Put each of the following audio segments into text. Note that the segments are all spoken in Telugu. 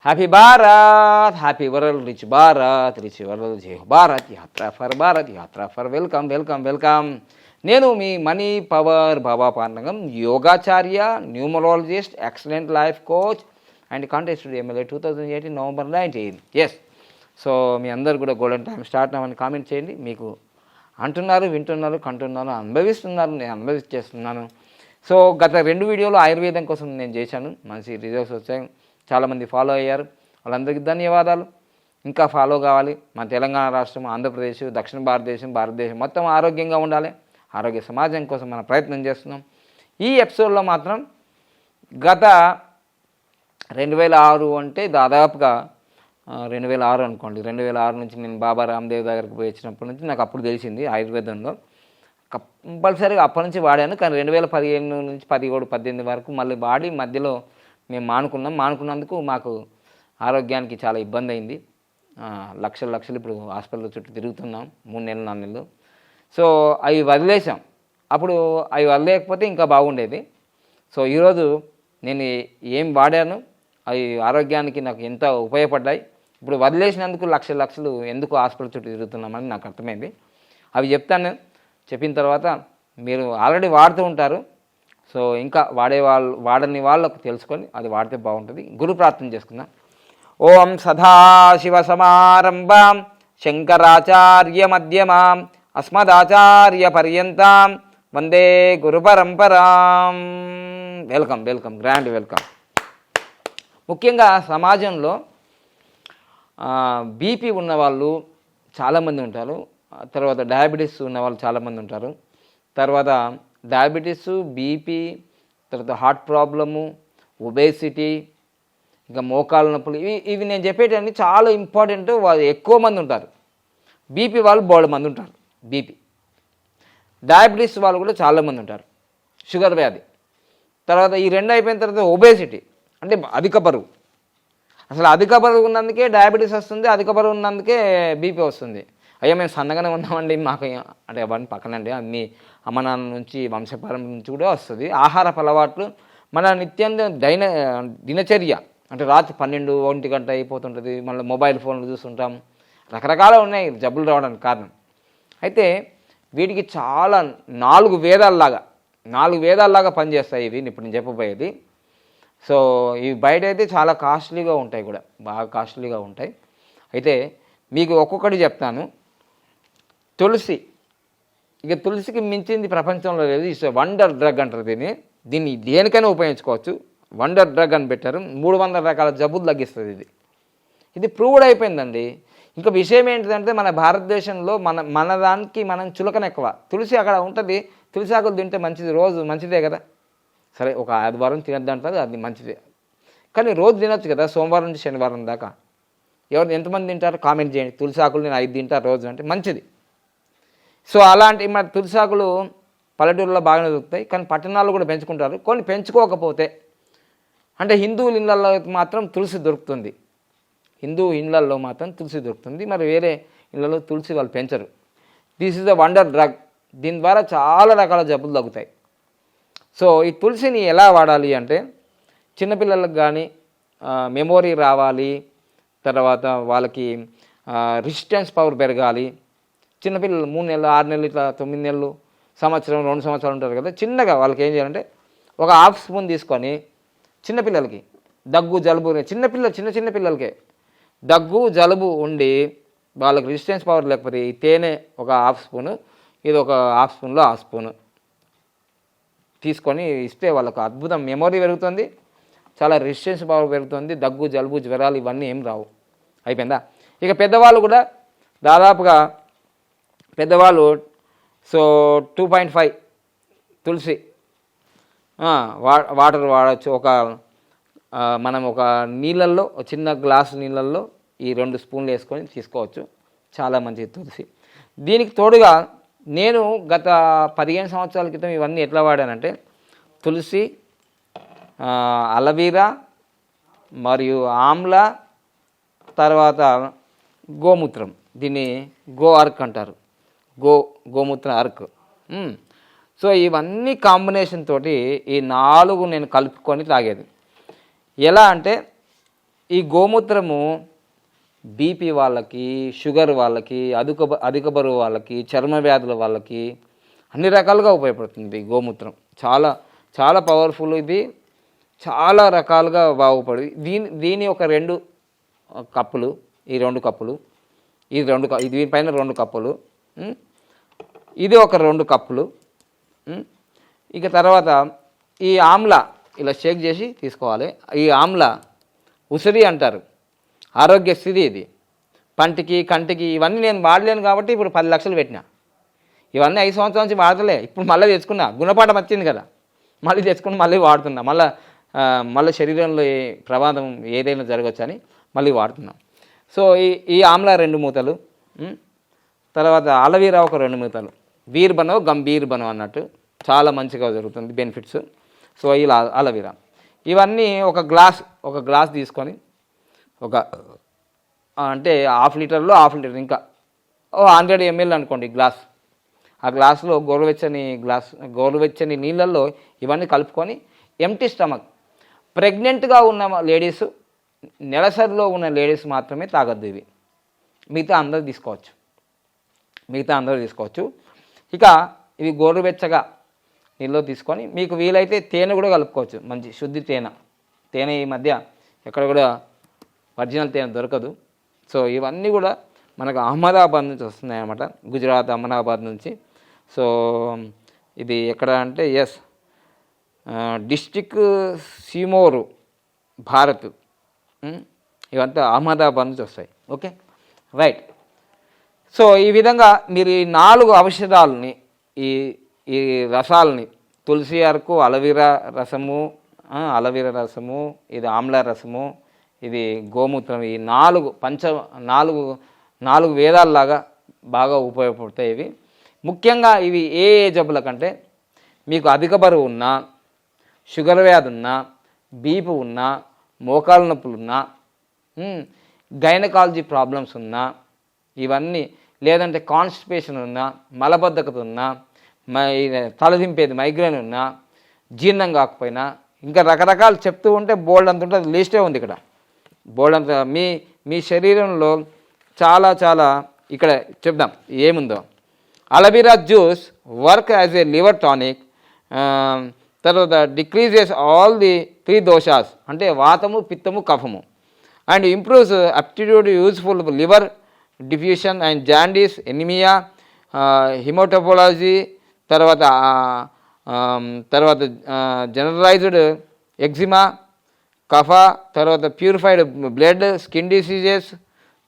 Happy Bharat, happy world, rich Bharat, rich world, జై భారత్, యాత్ర ఫర్ వెల్కమ్ వెల్కమ్ వెల్కమ్. నేను మీ మనీ పవర్ బాబా పాండగం, యోగాచార్య, numerologist, excellent life coach and contested MLA 2018 November 19. Yes, so మీ అందరు కూడా గోల్డెన్ టైం స్టార్ట్ అవ్వని కామెంట్ చేయండి. మీకు అంటున్నారు, వింటున్నారు, కంటున్నారు, అనుభవిస్తున్నారు, నేను అనుభవించేస్తున్నాను. సో గత 2 వీడియోలు ఆయుర్వేదం కోసం నేను చేశాను, మంచి రిజల్ట్స్ వచ్చాయి, చాలామంది ఫాలో అయ్యారు, వాళ్ళందరికీ ధన్యవాదాలు. ఇంకా ఫాలో కావాలి. మన తెలంగాణ రాష్ట్రం, ఆంధ్రప్రదేశ్, దక్షిణ భారతదేశం మొత్తం ఆరోగ్యంగా ఉండాలి. ఆరోగ్య సమాజం కోసం మనం ప్రయత్నం చేస్తున్నాం. ఈ ఎపిసోడ్లో మాత్రం గత 2006 అంటే దాదాపుగా 2006 అనుకోండి, 2006 నుంచి నేను బాబా రామ్దేవ్ దగ్గరికి పోయి వచ్చినప్పటి నుంచి నాకు అప్పుడు తెలిసింది ఆయుర్వేదంలో కంపల్సరీగా అప్పటి నుంచి వాడాను. కానీ 2015 నుంచి 17, 18 వరకు మళ్ళీ వాడి మధ్యలో మేము మానుకున్నందుకు మాకు ఆరోగ్యానికి చాలా ఇబ్బంది అయింది. లక్షలు ఇప్పుడు హాస్పిటల్ చుట్టూ తిరుగుతున్నాం 3 నెలలు 4 నెలలు. సో అవి వదిలేసాం. అప్పుడు అవి వదిలేకపోతే ఇంకా బాగుండేది. సో ఈరోజు నేను ఏం వాడాను, అవి ఆరోగ్యానికి నాకు ఎంత ఉపయోగపడ్డాయి, ఇప్పుడు వదిలేసినందుకు లక్షలు ఎందుకు హాస్పిటల్ చుట్టూ తిరుగుతున్నామని నాకు అర్థమైంది. అవి చెప్తాను. చెప్పిన తర్వాత మీరు ఆల్రెడీ వాడుతూ ఉంటారు. సో ఇంకా వాడని వాళ్ళకు తెలుసుకొని అది వాడితే బాగుంటుంది. గురు ప్రార్థన చేసుకుందాం. ఓం సదాశివ సమారంభాం శంకరాచార్య మధ్యమాం అస్మదాచార్య పర్యంతం వందే గురు పరంపరాం. Welcome, grand welcome. ముఖ్యంగా సమాజంలో బీపీ ఉన్నవాళ్ళు చాలామంది ఉంటారు, తర్వాత డయాబెటీస్ ఉన్నవాళ్ళు చాలామంది ఉంటారు, తర్వాత డయాబెటీసు, బీపీ, తర్వాత హార్ట్ ప్రాబ్లము, ఒబేసిటీ, ఇంకా మోకాళ్ళ నొప్పులు, ఇవి నేను చెప్పేటన్నీ చాలా ఇంపార్టెంట్. వాళ్ళు ఎక్కువ మంది ఉంటారు. బీపీ వాళ్ళు బోల్డ్ మంది ఉంటారు. బీపీ, డయాబెటీస్ వాళ్ళు కూడా చాలామంది ఉంటారు, షుగర్ వ్యాధి. తర్వాత ఈ 2 అయిపోయిన తర్వాత ఒబేసిటీ అంటే అధిక బరువు. అసలు అధిక బరువు ఉన్నందుకే డయాబెటీస్ వస్తుంది, అధిక బరువు ఉన్నందుకే బీపీ వస్తుంది. అయ్యా మేము సన్నగానే ఉన్నామండి, మాకు అంటే అవన్నీ పక్కనండి, అన్నీ అమ్మ నాన్న నుంచి వంశపారం నుంచి కూడా వస్తుంది. ఆహారపు అలవాట్లు, మన నిత్యం దినచర్య అంటే రాత్రి 12, 1 గంట అయిపోతుంటుంది, మళ్ళీ మొబైల్ ఫోన్లు చూస్తుంటాం, రకరకాల ఉన్నాయి జబ్బులు రావడానికి కారణం. అయితే వీటికి చాలా 4 వేదాల్లాగా పనిచేస్తాయి ఇవి ఇప్పుడు నేను చెప్పబోయేది. సో ఇవి బయట అయితే చాలా కాస్ట్లీగా ఉంటాయి కూడా, బాగా కాస్ట్లీగా ఉంటాయి. అయితే మీకు ఒక్కొక్కటి చెప్తాను. తులసి, ఇక తులసికి మించింది ప్రపంచంలో లేదు. ఇట్స్ వండర్ డ్రగ్ అంటారు దీన్ని దేనికైనా ఉపయోగించుకోవచ్చు. వండర్ డ్రగ్ అని పెట్టారు. 300 రకాల జబ్బులు తగ్గిస్తుంది ఇది ప్రూవ్డ్ అయిపోయిందండి. ఇంకా విషయం ఏంటిదంటే మన భారతదేశంలో మన దానికి మనం చులకన ఎక్కువ. తులసి అక్కడ ఉంటుంది, తులసి ఆకులు తింటే మంచిది, రోజు మంచిదే కదా. సరే ఒక ఆదివారం తినద్దంటారు, అది మంచిదే, కానీ రోజు తినొచ్చు కదా, సోమవారం నుంచి శనివారం దాకా. ఎంతమంది తింటారు కామెంట్ చేయండి. తులసి ఆకులు నేను 5 తింటాను రోజు అంటే మంచిది. సో అలాంటి మన తులసి ఆకులు పల్లెటూరులో బాగానే దొరుకుతాయి, కానీ పట్టణాల్లో కూడా పెంచుకుంటారు. కొన్ని పెంచుకోకపోతే అంటే హిందువుల ఇళ్ళల్లో మాత్రం తులసి దొరుకుతుంది, మరి వేరే ఇళ్ళలో తులసి వాళ్ళు పెంచరు. This is the wonder drug. దీని ద్వారా చాలా రకాల జబ్బులు తగ్గుతాయి. సో ఈ తులసిని ఎలా వాడాలి అంటే, చిన్నపిల్లలకు కానీ మెమొరీ రావాలి, తర్వాత వాళ్ళకి రెసిస్టెన్స్ పవర్ పెరగాలి. చిన్నపిల్లలు 3 నెలలు, 6 నెలలు, ఇట్లా 9 నెలలు, సంవత్సరం, 2 సంవత్సరాలు ఉంటారు కదా, చిన్నగా వాళ్ళకి ఏం చేయాలంటే ఒక ½ స్పూన్ తీసుకొని చిన్నపిల్లలకి దగ్గు జలుబు, చిన్న పిల్లలకే దగ్గు జలుబు ఉండి వాళ్ళకి రెసిస్టెన్స్ పవర్ లేకపోతే ఈ తేనె ఒక ½ స్పూను, ఇది ఒక ½ స్పూన్లో ½ స్పూను తీసుకొని ఇస్తే వాళ్ళకు అద్భుతం మెమొరీ పెరుగుతుంది, చాలా రెసిస్టెన్స్ పవర్ పెరుగుతుంది, దగ్గు జలుబు జ్వరాలు ఇవన్నీ ఏం రావు. అయిపోయిందా? ఇక పెద్దవాళ్ళు కూడా దాదాపుగా సో 2.5 తులసి వాటర్ వాడచ్చు. మనం ఒక నీళ్ళల్లో, చిన్న గ్లాసు నీళ్ళల్లో ఈ 2 స్పూన్లు వేసుకొని తీసుకోవచ్చు. చాలా మంచిది తులసి. దీనికి తోడుగా నేను గత 15 సంవత్సరాల క్రితం ఇవన్నీ ఎట్లా వాడానంటే, తులసి, అలవీరా మరియు ఆమ్లా, తర్వాత గోమూత్రం, దీన్ని గో అర్క్ అంటారు, గోమూత్ర అర్క్. సో ఇవన్నీ కాంబినేషన్ తోటి ఈ 4 నేను కలుపుకొని తాగేది. ఎలా అంటే ఈ గోమూత్రము బీపీ వాళ్ళకి, షుగర్ వాళ్ళకి, అధిక బరువు వాళ్ళకి, చర్మ వ్యాధుల వాళ్ళకి అన్ని రకాలుగా ఉపయోగపడుతుంది గోమూత్రం. చాలా చాలా పవర్ఫుల్ ఇది, చాలా రకాలుగా బాగుపడి దీని ఒక 2 కప్పులు, ఈ 2 కప్పులు, దీనిపైన 2 కప్పులు, ఇది ఒక 2 కప్పులు. ఇక తర్వాత ఈ ఆమ్లా ఇలా షేక్ చేసి తీసుకోవాలి. ఈ ఆమ్లా ఉసిరి అంటారు, ఆరోగ్యశ్రీ ఇది. పంటికి కంటికి ఇవన్నీ నేను వాడలేను కాబట్టి ఇప్పుడు 10 లక్షలు పెట్టినా. ఇవన్నీ 5 సంవత్సరాల నుంచి వాడతలే, ఇప్పుడు మళ్ళీ తెచ్చుకున్నా, గుణపాఠం వచ్చింది కదా, మళ్ళీ తెచ్చుకుని మళ్ళీ వాడుతున్నా. మళ్ళీ శరీరంలో ప్రమాదం ఏదైనా జరగచ్చని మళ్ళీ వాడుతున్నాం. సో ఈ ఆమ్లా 2 మూతలు, తర్వాత అలవీరా ఒక 2 మూతలు, బీర్బనో గంభీర్బనో అన్నట్టు చాలా మంచిగా జరుగుతుంది బెనిఫిట్స్. సో ఇలా అలవీరా ఇవన్నీ ఒక గ్లాస్ తీసుకొని అంటే 1/2 లీటర్లో 1/2 లీటర్, ఇంకా 100 ml అనుకోండి గ్లాస్. ఆ గ్లాసులో గోరువెచ్చని నీళ్ళల్లో ఇవన్నీ కలుపుకొని ఎంటీ స్టమక్, ప్రెగ్నెంట్గా ఉన్న లేడీస్, నెలసరిలో ఉన్న లేడీస్ మాత్రమే తాగద్దు ఇవి. మిగతా అందరూ తీసుకోవచ్చు. ఇక ఇవి గోరువెచ్చగా నీళ్ళలో తీసుకొని మీకు వీలైతే తేనె కూడా కలుపుకోవచ్చు, మంచి శుద్ధి తేనె ఈ మధ్య ఎక్కడ కూడా ఒరిజినల్ తేనె దొరకదు. సో ఇవన్నీ కూడా మనకు అహ్మదాబాద్ నుంచి వస్తున్నాయి అన్నమాట, గుజరాత్ అహ్మదాబాద్ నుంచి. సో ఇది ఎక్కడ అంటే డిస్టిక్ సీమోరు, భారత్. ఇవంతా అహ్మదాబాద్ నుంచి వస్తాయి. Okay, right. సో ఈ విధంగా మీరు ఈ 4 ఔషధాలని, ఈ రసాలని, తులసి అరకు, అలవీరా రసము, ఇది ఆమ్లా రసము, ఇది గోమూత్రం, ఈ 4 వేదాల్లాగా బాగా ఉపయోగపడతాయి ఇవి. ముఖ్యంగా ఇవి ఏ జబ్బులకంటే మీకు అధిక బరువు ఉన్నా, షుగర్ వ్యాధి ఉన్నా, బీపీ ఉన్నా, మోకాళ్ళ నొప్పులున్నా, గైనకాలజీ ప్రాబ్లమ్స్ ఉన్నా, ఇవన్నీ, లేదంటే కాన్స్టిపేషన్ ఉన్నా, మలబద్ధకత ఉన్నా, తలదింపేది మైగ్రేన్ ఉన్నా, జీర్ణం కాకపోయినా, ఇంకా రకరకాలు చెప్తూ ఉంటే బోల్డ్ అంత ఉంటుంది, లిస్టే ఉంది ఇక్కడ బోల్డ్ అంత. మీ శరీరంలో చాలా ఇక్కడ చెప్దాం ఏముందో. Aloe vera juice work as a liver tonic, తర్వాత డిక్రీజెస్ ఆల్ ది 3 దోషాస్, అంటే వాతము, పిత్తము, కఫము, and improves aptitude useful liver diffusion and jaundice, anaemia, haematopathology, తర్వాత జనరలైజ్డ్ ఎగ్జిమా, కఫ, తర్వాత ప్యూరిఫైడ్ బ్లడ్, స్కిన్ డిసీజెస్,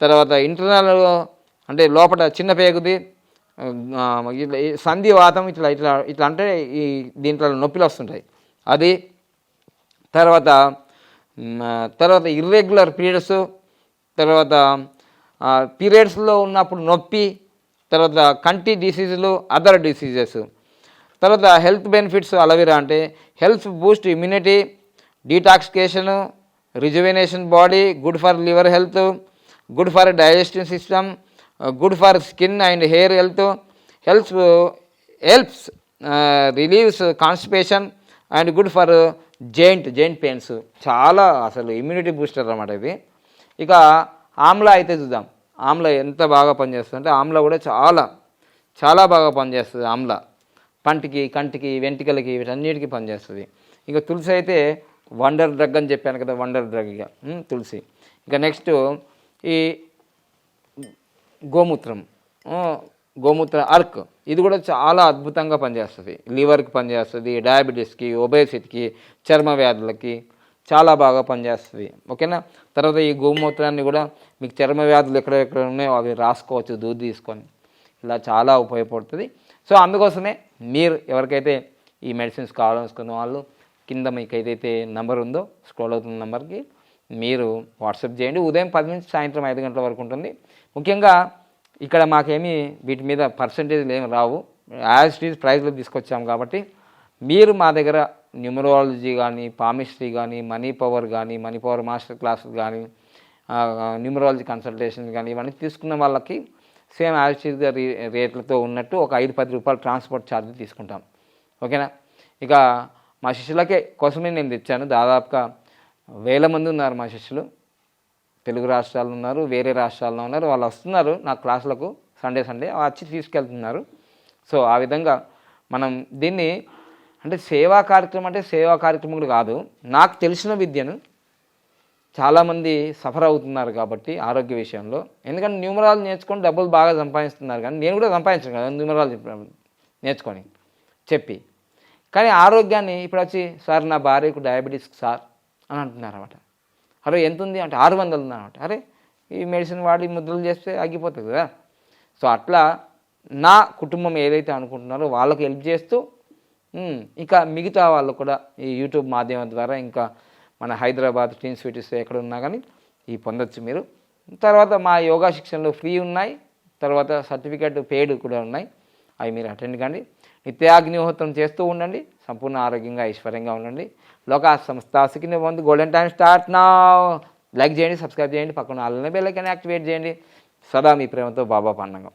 తర్వాత ఇంటర్నల్ అంటే లోపల చిన్న పేగుది, సంధివాతం, ఇట్లా అంటే దీంట్లో నొప్పిలు వస్తుంటాయి అది. తర్వాత ఇర్రెగ్యులర్ పీరియడ్స్, తర్వాత పీరియడ్స్లో ఉన్నప్పుడు నొప్పి, తర్వాత కంటి డిసీజులు, అదర్ డిసీజెస్. తర్వాత హెల్త్ బెనిఫిట్స్ అలవీరా అంటే health boost immunity, detoxication, rejuvenation body, good for liver health, good for digestive system, good for skin and hair health, helps relieves constipation and good for joint pains. చాలా అసలు ఇమ్యూనిటీ బూస్టర్ అన్నమాట ఇది. ఇక ఆమ్లా అయితే చూద్దాం, ఆమ్లా ఎంత బాగా పనిచేస్తుంది అంటే ఆమ్లా కూడా చాలా బాగా పనిచేస్తుంది. ఆమ్లా పంటికి, కంటికి, వెంట్రుకలకి, వీటన్నిటికీ పనిచేస్తుంది. ఇక తులసి అయితే వండర్ డ్రగ్ అని చెప్పాను కదా, వండర్ డ్రగ్ ఇక తులసి. ఇక నెక్స్ట్ ఈ గోమూత్ర అర్క్, ఇది కూడా చాలా అద్భుతంగా పనిచేస్తుంది. లివర్కి పనిచేస్తుంది, డయాబెటీస్కి, ఒబేసిటీకి, చర్మ వ్యాధులకి చాలా బాగా పనిచేస్తుంది. ఓకేనా. తర్వాత ఈ గోమూత్రాన్ని కూడా మీకు చర్మ వ్యాధులు ఎక్కడెక్కడ ఉన్నాయో అవి రాసుకోవచ్చు దూది తీసుకొని, ఇలా చాలా ఉపయోగపడుతుంది. సో అందుకోసమే మీరు ఎవరికైతే ఈ మెడిసిన్స్ కావాలనుకున్న వాళ్ళు కింద మీకు ఏదైతే నెంబర్ ఉందో స్క్రోల్ అవుతున్న నెంబర్కి మీరు వాట్సాప్ చేయండి. ఉదయం 10 నుంచి సాయంత్రం 5 గంటల వరకు ఉంటుంది. ముఖ్యంగా ఇక్కడ మాకేమీ వీటి మీద పర్సంటేజ్లు ఏమి రావు, యాజ్ ఇట్ ఈజ్ ప్రైజ్లో తీసుకొచ్చాం కాబట్టి మీరు మా దగ్గర న్యూమరాలజీ కానీ, పామిస్ట్రీ కానీ, మనీ పవర్ మాస్టర్ క్లాసులు కానీ, న్యూమరాలజీ కన్సల్టేషన్ కానీ ఇవన్నీ తీసుకున్న వాళ్ళకి సేమ్ యాజ్ ఇట్ ఈజ్గా రేట్లతో ఉన్నట్టు ఒక 5-10 రూపాయలు ట్రాన్స్పోర్ట్ ఛార్జ్ తీసుకుంటాం. ఓకేనా. ఇక మా శిష్యులకే కోసమే నేను తెచ్చాను, దాదాపుగా 1000 మంది ఉన్నారు మా శిష్యులు. తెలుగు రాష్ట్రాల్లో ఉన్నారు, వేరే రాష్ట్రాల్లో ఉన్నారు. వాళ్ళు వస్తున్నారు నా క్లాసులకు సండే వచ్చి తీసుకెళ్తున్నారు. సో ఆ విధంగా మనం దీన్ని అంటే సేవా కార్యక్రమం కూడా కాదు. నాకు తెలిసిన విద్యను చాలామంది సఫర్ అవుతున్నారు కాబట్టి ఆరోగ్య విషయంలో. ఎందుకంటే న్యూమరాలజీ నేర్చుకొని డబ్బులు బాగా సంపాదిస్తున్నారు, కానీ నేను కూడా సంపాదించాను కదా న్యూమరాలజీ నేర్చుకొని చెప్పి. కానీ ఆరోగ్యాన్ని ఇప్పుడు వచ్చి సార్ నా భార్యకు డయాబెటీస్ సార్ అని అంటున్నారు అనమాట. అరే ఎంత ఉంది అంటే 600 ఉందన్నమాట. అరే ఈ మెడిసిన్ వాడి ముద్రలు చేస్తే ఆగిపోతుంది కదా. సో అట్లా నా కుటుంబం ఏదైతే అనుకుంటున్నారో వాళ్ళకు హెల్ప్ చేస్తూ ఇంకా మిగతా వాళ్ళు కూడా ఈ యూట్యూబ్ మాధ్యమం ద్వారా ఇంకా మన హైదరాబాద్ ట్విన్ సిటీస్ ఎక్కడ ఉన్నా కానీ ఈ పొందొచ్చు మీరు. తర్వాత మా యోగా శిక్షణలు ఫ్రీ ఉన్నాయి, తర్వాత సర్టిఫికేట్ పెయిడ్ కూడా ఉన్నాయి. అవి మీరు అటెండ్ కండి. నిత్యాగ్నిహోత్రం చేస్తూ ఉండండి. సంపూర్ణ ఆరోగ్యంగా ఐశ్వర్యంగా ఉండండి. లోకా సంస్థ సుఖినో భవంతు. గోల్డెన్ టైం స్టార్ట్ నా. లైక్ చేయండి, సబ్స్క్రైబ్ చేయండి, పక్కన ఆల్ బెల్ ఐకాన్ యాక్టివేట్ చేయండి. సదా మీ ప్రేమతో బాబా పండంగం.